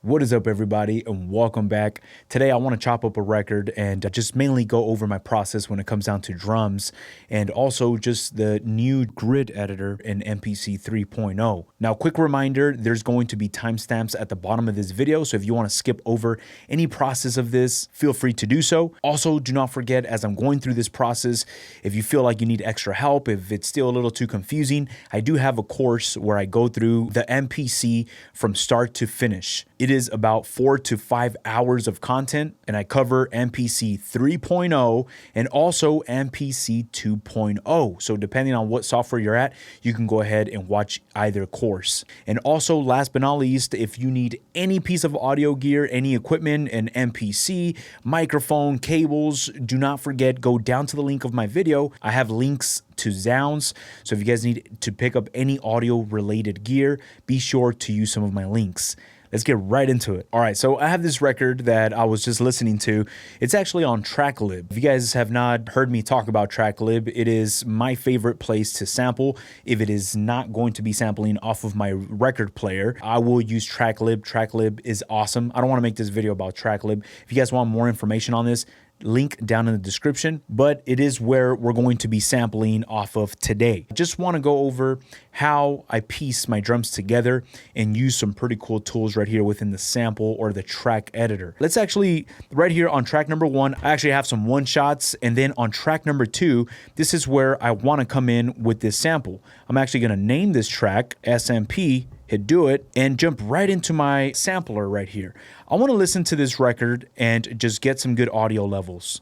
What is up, everybody, and welcome back. Today I want to chop up a record and just mainly go over my process when it comes down to drums and also just the new grid editor in MPC 3.0. Now, quick reminder, there's going to be timestamps at the bottom of this video, so if you want to skip over any process of this, feel free to do so. Also, do not forget, as I'm going through this process, if you feel like you need extra help, if it's still a little too confusing, I do have a course where I go through the MPC from start to finish. It is about 4 to 5 hours of content, and I cover MPC 3.0 and also MPC 2.0. So depending on what software you're at, you can go ahead and watch either course. And also, last but not least, if you need any piece of audio gear, any equipment, an MPC, microphone, cables, do not forget, go down to the link of my video. I have links to Zounds. So if you guys need to pick up any audio related gear, be sure to use some of my links. Let's get right into it. All right, so I have this record that I was just listening to. It's actually on TrackLib. If you guys have not heard me talk about TrackLib, it is my favorite place to sample. If it is not going to be sampling off of my record player, I will use TrackLib. TrackLib is awesome. I don't want to make this video about TrackLib. If you guys want more information on this, link down in the description, but it is where we're going to be sampling off of today. I just want to go over how I piece my drums together and use some pretty cool tools right here within the sample or the track editor. Let's actually, right here on track number 1, I actually have some one shots, and then on track number 2, this is where I want to come in with this sample. I'm actually going to name this track SMP, hit do it, and jump right into my sampler right here. I want to listen to this record and just get some good audio levels.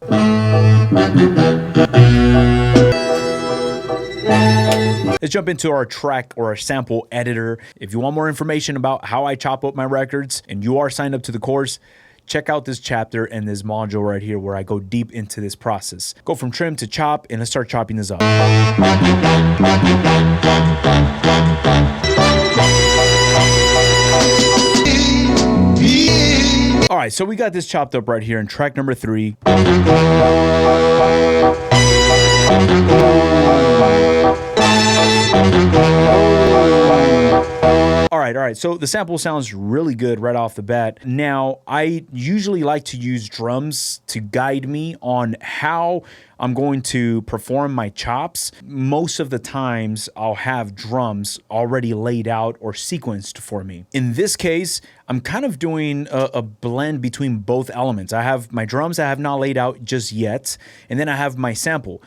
Let's jump into our track or our sample editor. If you want more information about how I chop up my records and you are signed up to the course, check out this chapter and this module right here where I go deep into this process. Go from trim to chop, and let's start chopping this up. All right, so we got this chopped up right here in track number 3. All right, so the sample sounds really good right off the bat. Now, I usually like to use drums to guide me on how I'm going to perform my chops. Most of the times, I'll have drums already laid out or sequenced for me. In this case, I'm kind of doing a blend between both elements. I have my drums I have not laid out just yet, and then I have my sample.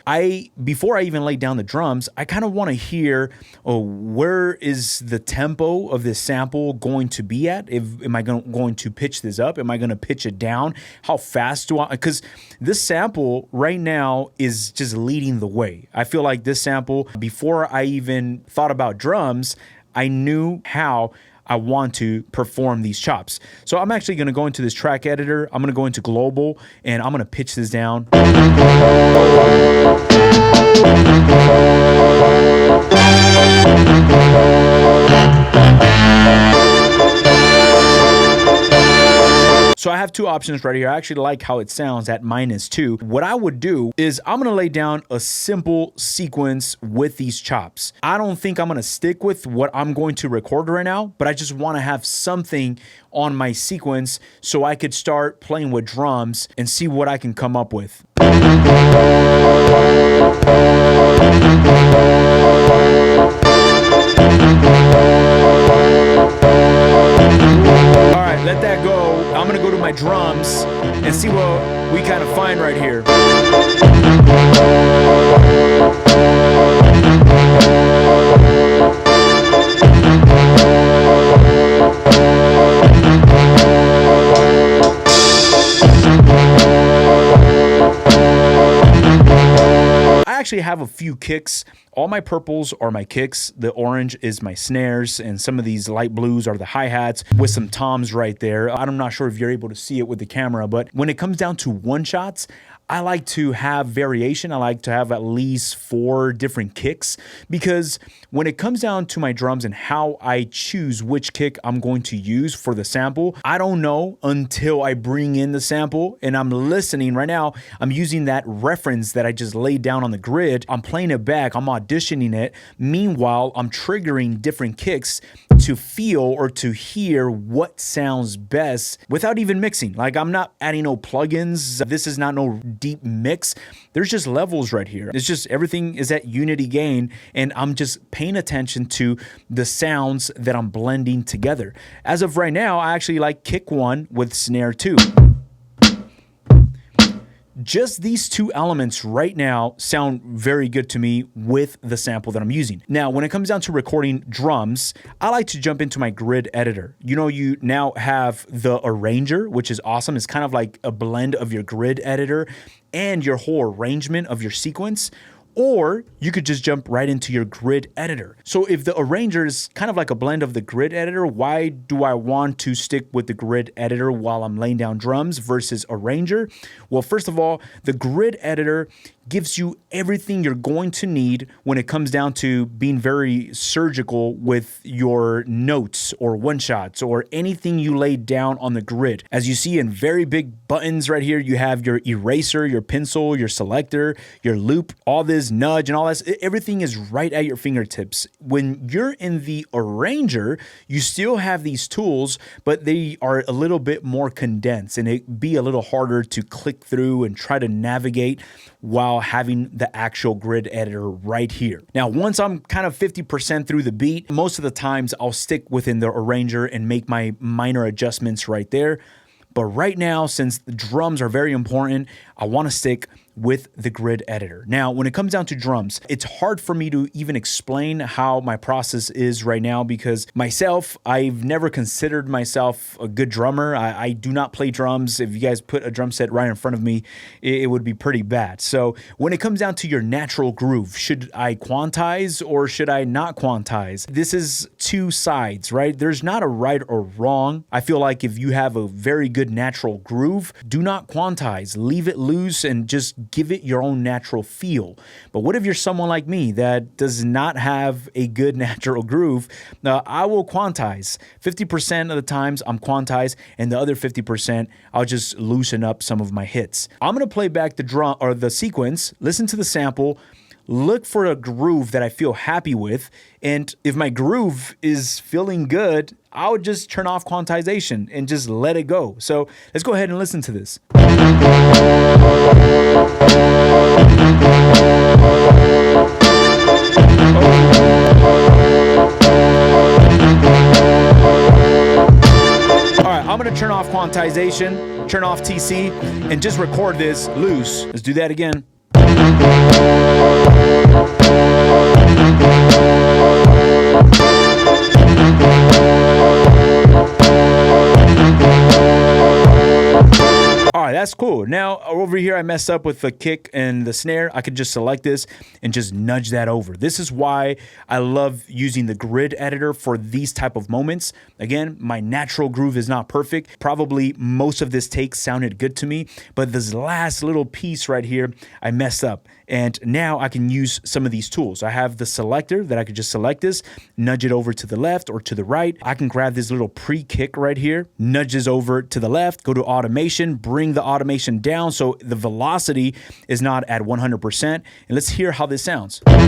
Before I even lay down the drums, I kind of want to hear, where is the tempo of this sample going to be at? Am I going to pitch this up? Am I going to pitch it down? How fast do I? Because this sample right now is just leading the way. I feel like this sample, before I even thought about drums, I knew how I want to perform these chops. So I'm actually going to go into this track editor. I'm going to go into global, and I'm going to pitch this down. So I have two options right here. I actually like how it sounds at -2. What I would do is I'm going to lay down a simple sequence with these chops. I don't think I'm going to stick with what I'm going to record right now, but I just want to have something on my sequence so I could start playing with drums and see what I can come up with. All right, let that go. I'm gonna go to my drums and see what we kind of find right here. I actually have a few kicks. All my purples are my kicks. The orange is my snares, and some of these light blues are the hi-hats with some toms right there. I'm not sure if you're able to see it with the camera, but when it comes down to one shots, I like to have variation. I like to have at least 4 different kicks, because when it comes down to my drums and how I choose which kick I'm going to use for the sample, I don't know until I bring in the sample and I'm listening. Right now, I'm using that reference that I just laid down on the grid. I'm playing it back. I'm auditioning it. Meanwhile, I'm triggering different kicks to feel or to hear what sounds best without even mixing. Like, I'm not adding no plugins. This is not no deep mix. There's just levels right here. It's just everything is at unity gain, and I'm just paying attention to the sounds that I'm blending together. As of right now, I actually like kick 1 with snare 2. Just these two elements right now sound very good to me with the sample that I'm using. Now, when it comes down to recording drums, I like to jump into my grid editor. You know, you now have the arranger, which is awesome. It's kind of like a blend of your grid editor and your whole arrangement of your sequence. Or you could just jump right into your grid editor. So if the arranger is kind of like a blend of the grid editor, why do I want to stick with the grid editor while I'm laying down drums versus arranger? Well, first of all, the grid editor gives you everything you're going to need when it comes down to being very surgical with your notes or one-shots or anything you lay down on the grid. As you see in very big buttons right here, you have your eraser, your pencil, your selector, your loop, all this nudge and all that. Everything is right at your fingertips. When you're in the arranger, you still have these tools, but they are a little bit more condensed, and it'd be a little harder to click through and try to navigate while having the actual grid editor right here. Now, once I'm kind of 50% through the beat, most of the times I'll stick within the arranger and make my minor adjustments right there. But right now, since the drums are very important, I want to stick with the grid editor. Now, when it comes down to drums, it's hard for me to even explain how my process is right now because myself, I've never considered myself a good drummer. I do not play drums. If you guys put a drum set right in front of me, it would be pretty bad. So when it comes down to your natural groove, should I quantize or should I not quantize? This is two sides, right? There's not a right or wrong. I feel like if you have a very good natural groove, do not quantize. Leave it loose and just give it your own natural feel. But what if you're someone like me that does not have a good natural groove? I will quantize. 50% of the times I'm quantized, and the other 50% I'll just loosen up some of my hits. I'm gonna play back the drum or the sequence, listen to the sample, look for a groove that I feel happy with, and if my groove is feeling good, I would just turn off quantization and just let it go. So let's go ahead and listen to this. All right, I'm gonna turn off quantization, turn off TC, and just record this loose. Let's do that again. All right, that's cool. Now over here, I messed up with the kick and the snare. I could just select this and just nudge that over. This is why I love using the grid editor for these type of moments. Again, my natural groove is not perfect. Probably most of this take sounded good to me, but this last little piece right here, I messed up. And now I can use some of these tools. I have the selector that I could just select this, nudge it over to the left or to the right. I can grab this little pre-kick right here, nudge this over to the left, go to automation, bring the automation down so the velocity is not at 100%. And let's hear how this sounds. I'm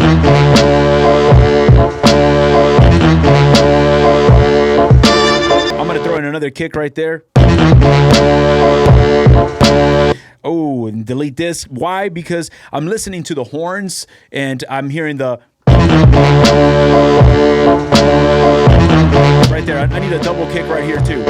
gonna throw in another kick right there. Oh, and delete this. Why? Because I'm listening to the horns and I'm hearing the right there. I need a double kick right here too.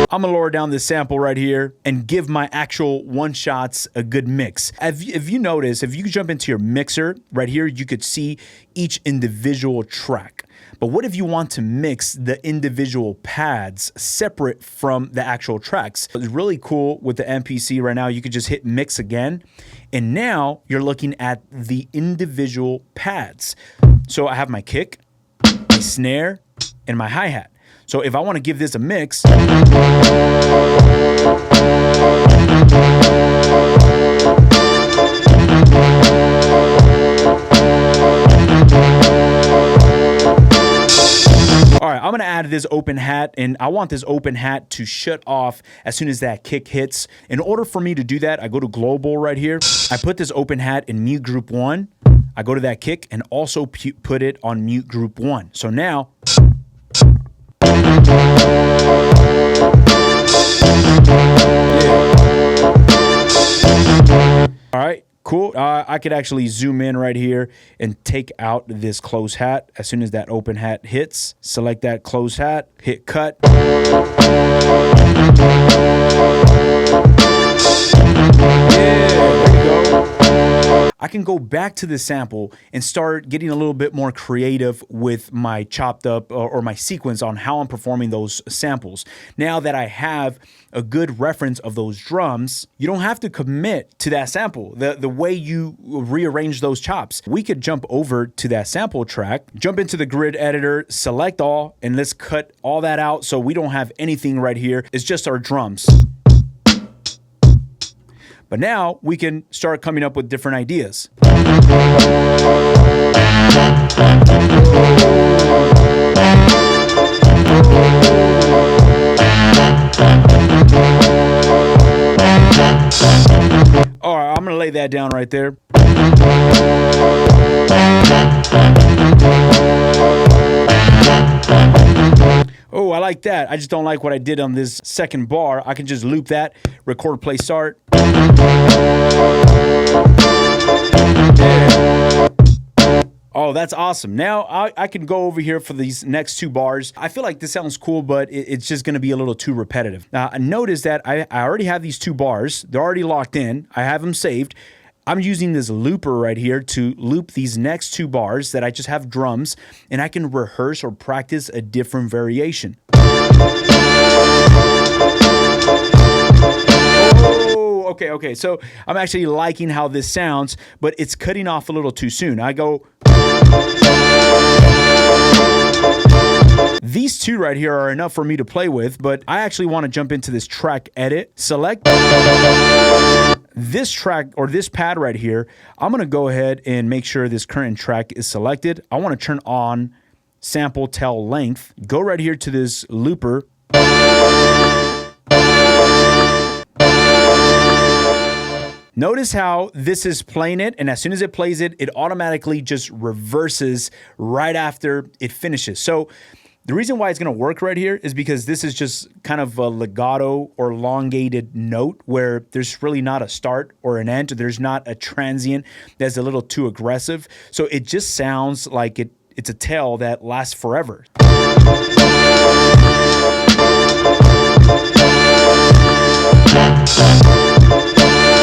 I'm gonna lower down this sample right here and give my actual one-shots a good mix. If you notice, if you jump into your mixer right here, you could see each individual track. But what if you want to mix the individual pads separate from the actual tracks? It's really cool with the MPC right now. You could just hit mix again. And now you're looking at the individual pads. So I have my kick, my snare, and my hi-hat. So if I want to give this a mix, add this open hat, and I want this open hat to shut off as soon as that kick hits. In order for me to do that, I go to global right here. I put this open hat in mute group 1. I go to that kick and also put it on mute group 1. So now, all right, cool. I could actually zoom in right here and take out this closed hat. As soon as that open hat hits, select that closed hat, hit cut. I can go back to the sample and start getting a little bit more creative with my chopped up or my sequence on how I'm performing those samples. Now that I have a good reference of those drums, you don't have to commit to that sample, the way you rearrange those chops. We could jump over to that sample track, jump into the grid editor, select all, and let's cut all that out so we don't have anything right here. It's just our drums. But now we can start coming up with different ideas. All right, I'm gonna lay that down right there. Oh, I like that. I just don't like what I did on this second bar. I can just loop that, record, play, start. Yeah. Oh, that's awesome. Now I can go over here for these next 2 bars. I feel like this sounds cool, but it's just going to be a little too repetitive. Now, notice that I already have these 2 bars. They're already locked in. I have them saved. I'm using this looper right here to loop these next 2 bars that I just have drums, and I can rehearse or practice a different variation. Oh, okay. So I'm actually liking how this sounds, but it's cutting off a little too soon. I go. These 2 right here are enough for me to play with, but I actually want to jump into this track edit, select this track or this pad right here. I'm going to go ahead and make sure this current track is selected. I want to turn on sample tail length. Go right here to this looper. Notice how this is playing it, and as soon as it plays it, it automatically just reverses right after it finishes. So the reason why it's going to work right here is because this is just kind of a legato or elongated note where there's really not a start or an end. There's not a transient that's a little too aggressive. So it just sounds like it's a tail that lasts forever.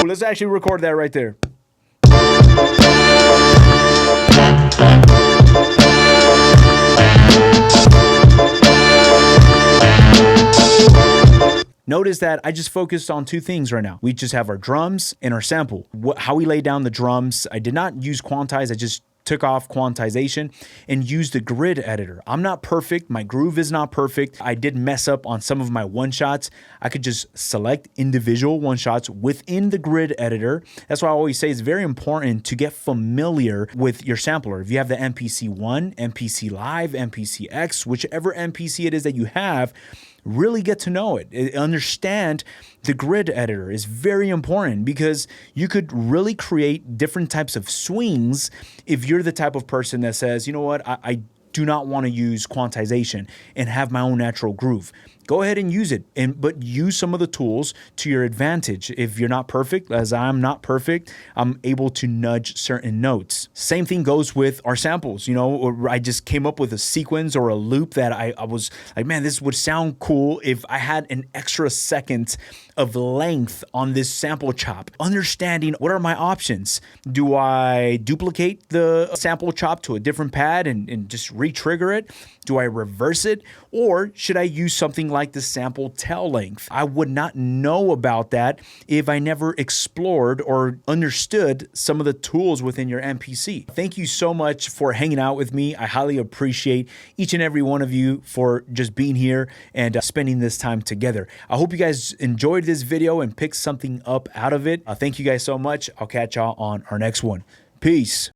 Let's actually record that right there. Notice that I just focused on 2 things right now. We just have our drums and our sample. How we lay down the drums. I did not use quantize. I just took off quantization and used the grid editor. I'm not perfect. My groove is not perfect. I did mess up on some of my one-shots. I could just select individual one-shots within the grid editor. That's why I always say it's very important to get familiar with your sampler. If you have the MPC 1, MPC Live, MPC X, whichever MPC it is that you have, really get to know it. Understand the grid editor is very important because you could really create different types of swings if you're the type of person that says, you know what, I do not want to use quantization and have my own natural groove. Go ahead and use it, but use some of the tools to your advantage. If you're not perfect, as I'm not perfect, I'm able to nudge certain notes. Same thing goes with our samples. You know, or I just came up with a sequence or a loop that I was like, man, this would sound cool if I had an extra second of length on this sample chop. Understanding what are my options. Do I duplicate the sample chop to a different pad and just re-trigger it? Do I reverse it? Or should I use something like the sample tail length? I would not know about that if I never explored or understood some of the tools within your MPC. Thank you so much for hanging out with me. I highly appreciate each and every one of you for just being here and spending this time together. I hope you guys enjoyed this video and picked something up out of it. Thank you guys so much. I'll catch y'all on our next one. Peace.